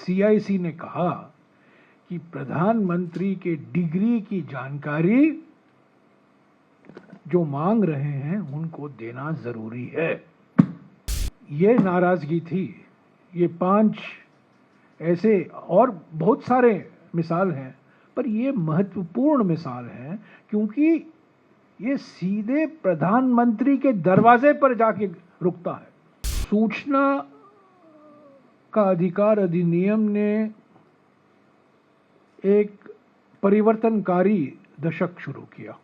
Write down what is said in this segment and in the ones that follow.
CIC ने कहा कि प्रधानमंत्री के डिग्री की जानकारी जो मांग रहे हैं उनको देना जरूरी है। ये नाराजगी थी। ये 5 ऐसे और बहुत सारे मिसाल हैं, पर ये महत्वपूर्ण मिसाल है क्योंकि ये सीधे प्रधानमंत्री के दरवाजे पर जाके रुकता है। सूचना का अधिकार अधिनियम ने एक परिवर्तनकारी दशक शुरू किया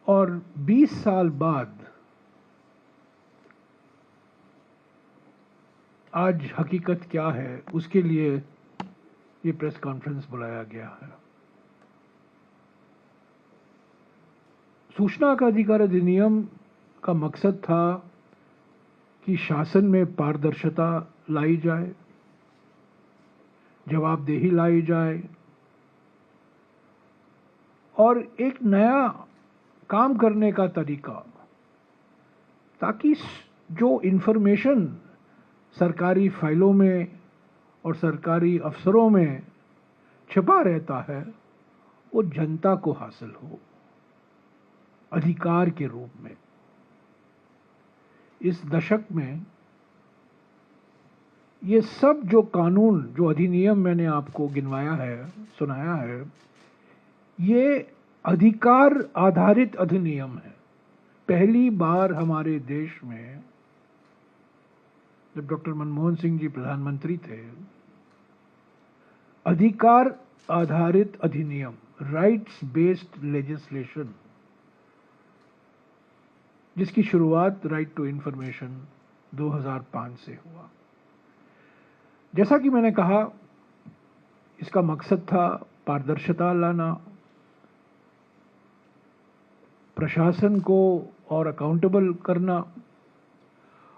और 20 साल बाद आज हकीकत क्या है, उसके लिए ये प्रेस कॉन्फ्रेंस बुलाया गया है। सूचना का अधिकार अधिनियम का मकसद था कि शासन में पारदर्शिता लाई जाए, जवाबदेही लाई जाए और एक नया काम करने का तरीका, ताकि जो इंफॉर्मेशन सरकारी फाइलों में और सरकारी अफसरों में छिपा रहता है वो जनता को हासिल हो अधिकार के रूप में। इस दशक में ये सब जो कानून, जो अधिनियम मैंने आपको गिनवाया है, सुनाया है, ये अधिकार आधारित अधिनियम है। पहली बार हमारे देश में जब डॉक्टर मनमोहन सिंह जी प्रधानमंत्री थे, अधिकार आधारित अधिनियम, राइट्स बेस्ड लेजिस्लेशन, जिसकी शुरुआत राइट टू इंफॉर्मेशन 2005 से हुआ। जैसा कि मैंने कहा, इसका मकसद था पारदर्शिता लाना, प्रशासन को और अकाउंटेबल करना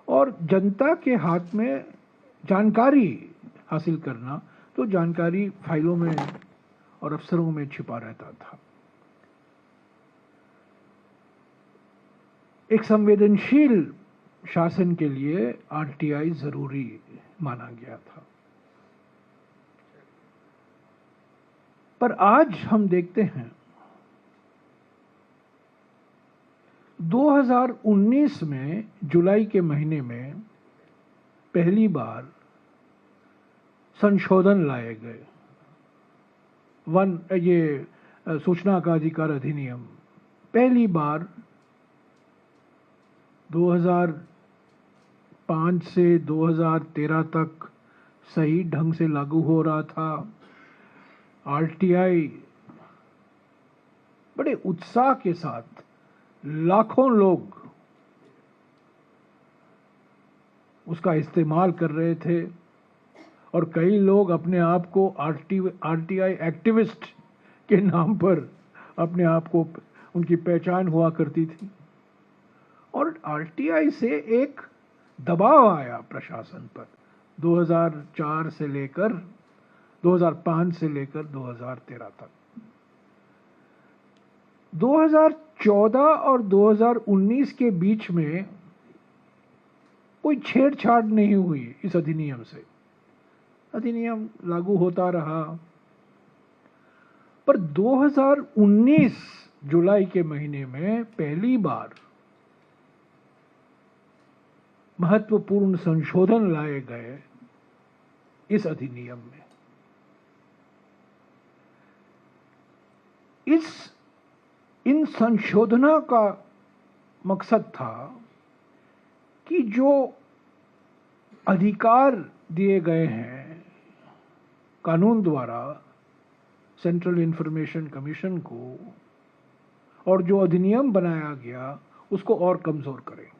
और जनता के हाथ में जानकारी हासिल करना, तो जानकारी फाइलों में और अफसरों में छिपा रहता था। एक संवेदनशील शासन के लिए RTI जरूरी माना गया था। पर आज हम देखते हैं 2019 में जुलाई के महीने में पहली बार संशोधन लाए गए। ये सूचना का अधिकार अधिनियम पहली बार 2005 से 2013 तक सही ढंग से लागू हो रहा था। RTI बड़े उत्साह के साथ लाखों लोग उसका इस्तेमाल कर रहे थे और कई लोग अपने आप को RTI एक्टिविस्ट के नाम पर अपने आप को, उनकी पहचान हुआ करती थी। और RTI से एक दबाव आया प्रशासन पर 2005 से लेकर 2013 तक। 2014 और 2019 के बीच में कोई छेड़छाड़ नहीं हुई इस अधिनियम से। अधिनियम लागू होता रहा, पर 2019 जुलाई के महीने में पहली बार महत्वपूर्ण संशोधन लाए गए इस अधिनियम में। इन संशोधनों का मकसद था कि जो अधिकार दिए गए हैं कानून द्वारा सेंट्रल इंफॉर्मेशन कमीशन को, और जो अधिनियम बनाया गया उसको और कमजोर करें।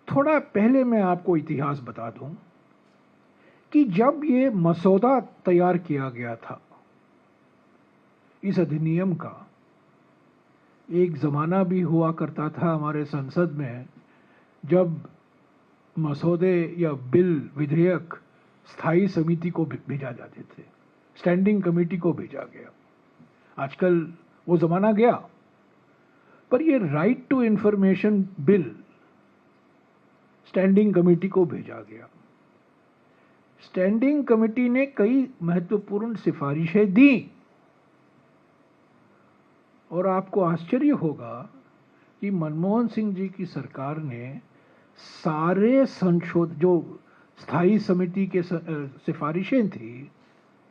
थोड़ा पहले मैं आपको इतिहास बता दूं कि जब ये मसौदा तैयार किया गया था इस अधिनियम का, एक जमाना भी हुआ करता था हमारे संसद में जब मसौदे या बिल, विधेयक स्थायी समिति को भेजा जाते थे, स्टैंडिंग कमेटी को भेजा गया। आजकल वो जमाना गया, पर ये right to information bill standing committee को भेजा गया। स्टैंडिंग कमेटी ने कई महत्वपूर्ण सिफारिशें दी और आपको आश्चर्य होगा कि मनमोहन सिंह जी की सरकार ने सारे जो स्थायी समिति के सिफारिशें थी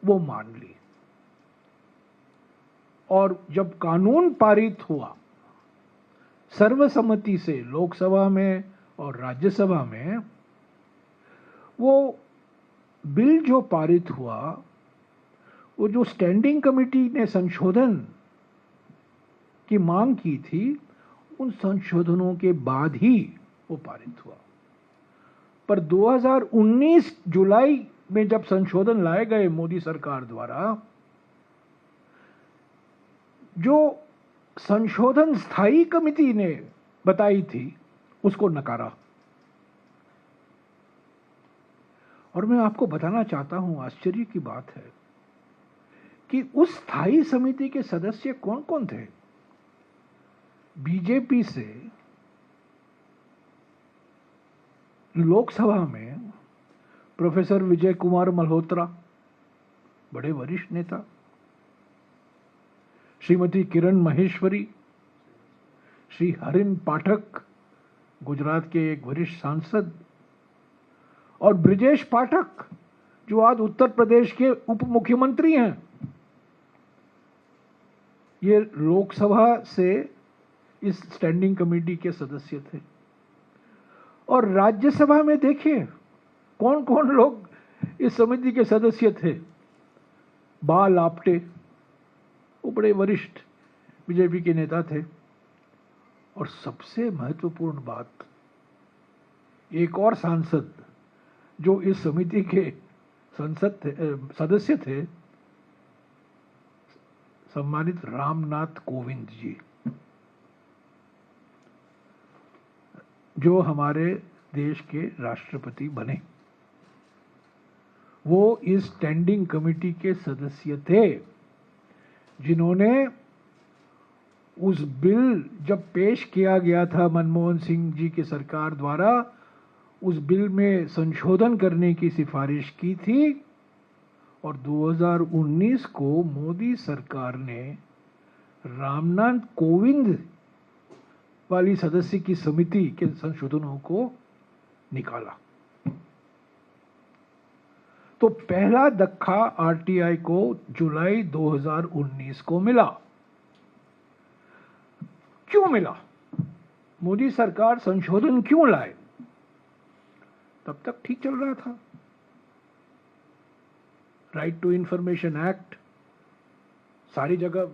वो मान ली। और जब कानून पारित हुआ सर्वसम्मति से लोकसभा में और राज्यसभा में, वो बिल जो पारित हुआ, वो जो स्टैंडिंग कमेटी ने संशोधन की मांग की थी, उन संशोधनों के बाद ही वो पारित हुआ। पर 2019 जुलाई में जब संशोधन लाए गए मोदी सरकार द्वारा, जो संशोधन स्थायी कमेटी ने बताई थी उसको नकारा। और मैं आपको बताना चाहता हूं, आश्चर्य की बात है कि उस स्थायी समिति के सदस्य कौन कौन थे। बीजेपी से लोकसभा में प्रोफेसर विजय कुमार मल्होत्रा, बड़े वरिष्ठ नेता, श्रीमती किरण महेश्वरी, श्री हरिन पाठक, गुजरात के एक वरिष्ठ सांसद, और ब्रिजेश पाठक, जो आज उत्तर प्रदेश के उप मुख्यमंत्री हैं। ये लोकसभा से इस स्टैंडिंग कमेटी के सदस्य थे। और राज्यसभा में देखिए कौन कौन लोग इस समिति के सदस्य थे। बाल आप्टे, वो बड़े वरिष्ठ बीजेपी के नेता थे। और सबसे महत्वपूर्ण बात, एक और सांसद जो इस समिति के सदस्य थे, सम्मानित रामनाथ कोविंद जी, जो हमारे देश के राष्ट्रपति बने, वो इस स्टैंडिंग कमेटी के सदस्य थे, जिन्होंने उस बिल जब पेश किया गया था मनमोहन सिंह जी की सरकार द्वारा, उस बिल में संशोधन करने की सिफारिश की थी। और 2019 को मोदी सरकार ने रामनाथ कोविंद वाली सदस्य की समिति के संशोधनों को निकाला। तो पहला धक्का आरटीआई को जुलाई 2019 को मिला। क्यों मिला? मोदी सरकार संशोधन क्यों लाए? तब तक ठीक चल रहा था। राइट टू इंफॉर्मेशन एक्ट सारी जगह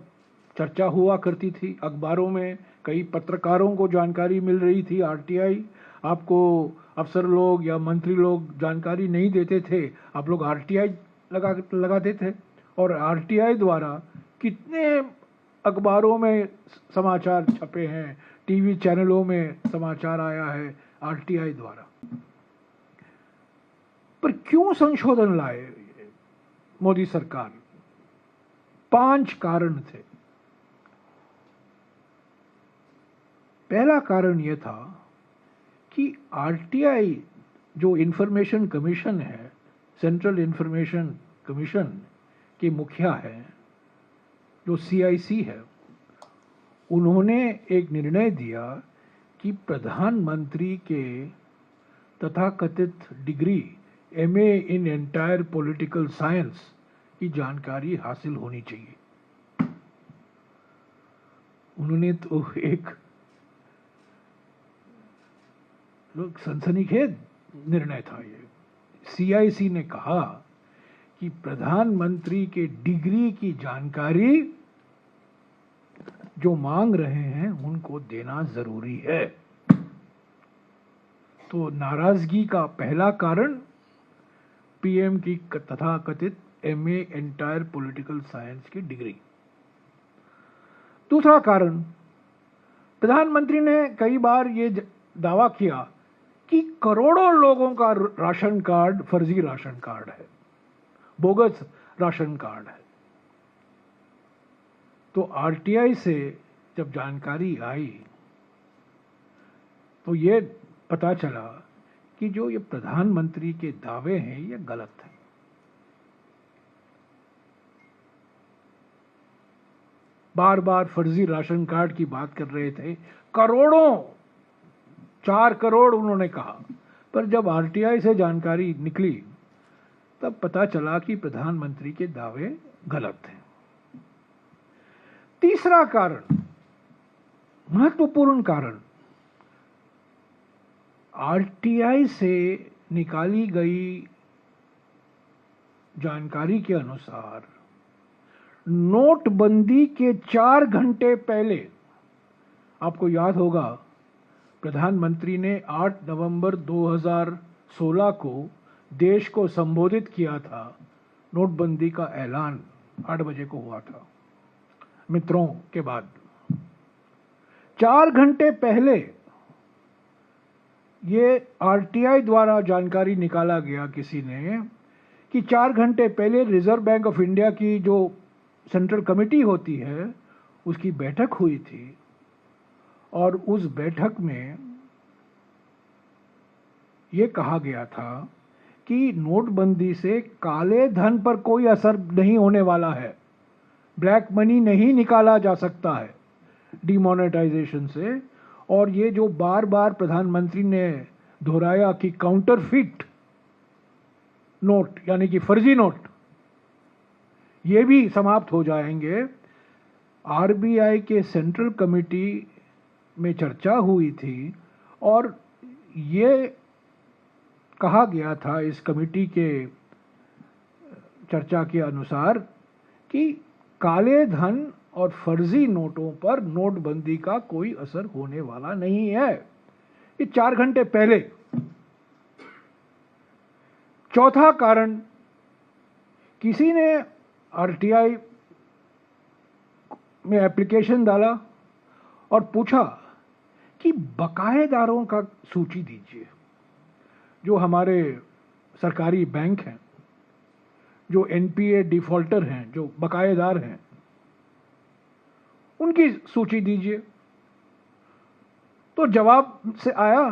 चर्चा हुआ करती थी, अखबारों में कई पत्रकारों को जानकारी मिल रही थी। आरटीआई, आपको अफसर लोग या मंत्री लोग जानकारी नहीं देते थे, आप लोग आरटीआई लगाते थे। और आरटीआई द्वारा कितने अखबारों में समाचार छपे हैं, टीवी चैनलों में समाचार आया है आरटीआई द्वारा। पर क्यों संशोधन लाए मोदी सरकार? 5 कारण थे। पहला कारण यह था कि आरटीआई जो इंफॉर्मेशन कमीशन है, सेंट्रल इंफॉर्मेशन कमीशन के मुखिया है, जो सीआईसी है, उन्होंने एक निर्णय दिया कि प्रधानमंत्री के तथाकथित degree MA in entire political science की जानकारी हासिल होनी चाहिए। उन्होंने तो एक सनसनीखेज निर्णय था ये। सीआईसी ने कहा कि प्रधानमंत्री के डिग्री की जानकारी जो मांग रहे हैं उनको देना जरूरी है। तो नाराजगी का पहला कारण पीएम की तथाकथित एमए एंटायर पॉलिटिकल साइंस की डिग्री। दूसरा कारण, प्रधानमंत्री ने कई बार ये दावा किया कि करोड़ों लोगों का राशन कार्ड फर्जी राशन कार्ड है, बोगस राशन कार्ड है। तो आरटीआई से जब जानकारी आई तो ये पता चला कि जो ये प्रधानमंत्री के दावे हैं ये गलत हैं। बार बार फर्जी राशन कार्ड की बात कर रहे थे, करोड़ों, 4 करोड़ उन्होंने कहा, पर जब आरटीआई से जानकारी निकली तब पता चला कि प्रधानमंत्री के दावे गलत हैं। तीसरा कारण, महत्वपूर्ण कारण, आरटीआई से निकाली गई जानकारी के अनुसार नोटबंदी के 4 घंटे पहले, आपको याद होगा, प्रधानमंत्री ने 8 नवंबर 2016 को देश को संबोधित किया था। नोटबंदी का ऐलान 8 बजे को हुआ था, मित्रों के बाद। 4 घंटे पहले ये आरटीआई द्वारा जानकारी निकाला गया किसी ने कि 4 घंटे पहले रिजर्व बैंक ऑफ इंडिया की जो सेंट्रल कमेटी होती है उसकी बैठक हुई थी और उस बैठक में यह कहा गया था कि नोटबंदी से काले धन पर कोई असर नहीं होने वाला है, ब्लैक मनी नहीं निकाला जा सकता है डिमोनेटाइजेशन से। और ये जो बार बार प्रधानमंत्री ने दोहराया कि काउंटरफिट नोट यानी कि फर्जी नोट, ये भी समाप्त हो जाएंगे। आरबीआई के सेंट्रल कमेटी में चर्चा हुई थी और ये कहा गया था इस कमेटी के चर्चा के अनुसार कि काले धन और फर्जी नोटों पर नोटबंदी का कोई असर होने वाला नहीं है। ये 4 घंटे पहले। चौथा कारण, किसी ने आरटीआई में एप्लीकेशन डाला और पूछा कि बकाएदारों का सूची दीजिए, जो हमारे सरकारी बैंक हैं, जो एनपीए डिफॉल्टर हैं, जो बकाएदार हैं, उनकी सूची दीजिए। तो जवाब से आया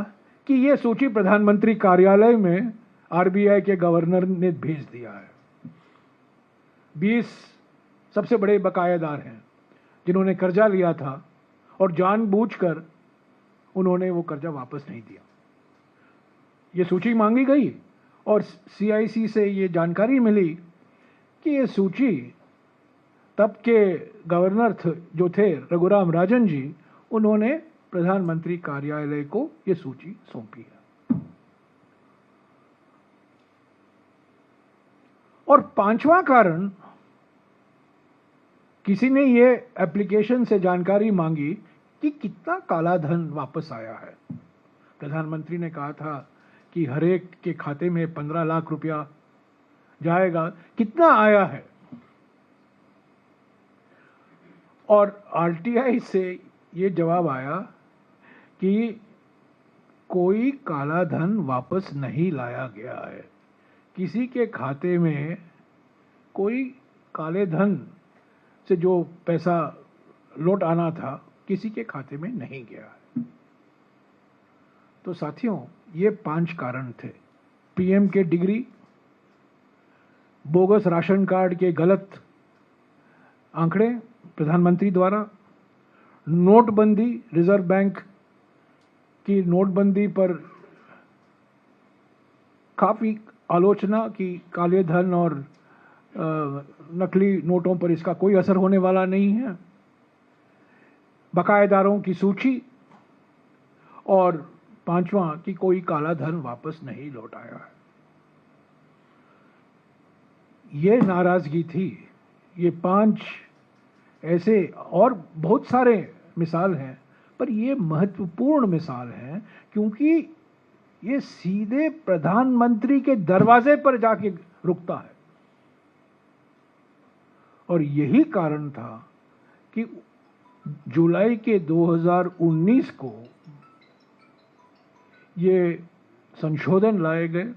कि यह सूची प्रधानमंत्री कार्यालय में आरबीआई के गवर्नर ने भेज दिया है। 20 सबसे बड़े बकाएदार हैं जिन्होंने कर्जा लिया था और जानबूझकर उन्होंने वो कर्जा वापस नहीं दिया। ये सूची मांगी गई और सीआईसी से ये जानकारी मिली कि ये सूची तब के गवर्नर जो थे रघुराम राजन जी, उन्होंने प्रधानमंत्री कार्यालय को ये सूची सौंपी है। और 5वां कारण, किसी ने ये एप्लीकेशन से जानकारी मांगी कि कितना काला धन वापस आया है। प्रधानमंत्री ने कहा था कि हर एक के खाते में 15 लाख रुपया जाएगा, कितना आया है। और आरटीआई से ये जवाब आया कि कोई काला धन वापस नहीं लाया गया है, किसी के खाते में कोई काले धन से जो पैसा लौट आना था किसी के खाते में नहीं गया है। तो साथियों, ये 5 कारण थे। पीएम के डिग्री, बोगस राशन कार्ड के गलत आंकड़े प्रधानमंत्री द्वारा, नोटबंदी, रिजर्व बैंक की नोटबंदी पर काफी आलोचना कि काले धन और नकली नोटों पर इसका कोई असर होने वाला नहीं है, बकाएदारों की सूची, और 5वां कि कोई काला धन वापस नहीं लौट आया है। ये नाराजगी थी। ये 5 ऐसे और बहुत सारे मिसाल हैं, पर ये महत्वपूर्ण मिसाल है क्योंकि ये सीधे प्रधानमंत्री के दरवाजे पर जाके रुकता है। और यही कारण था कि जुलाई के 2019 को ये संशोधन लाए गए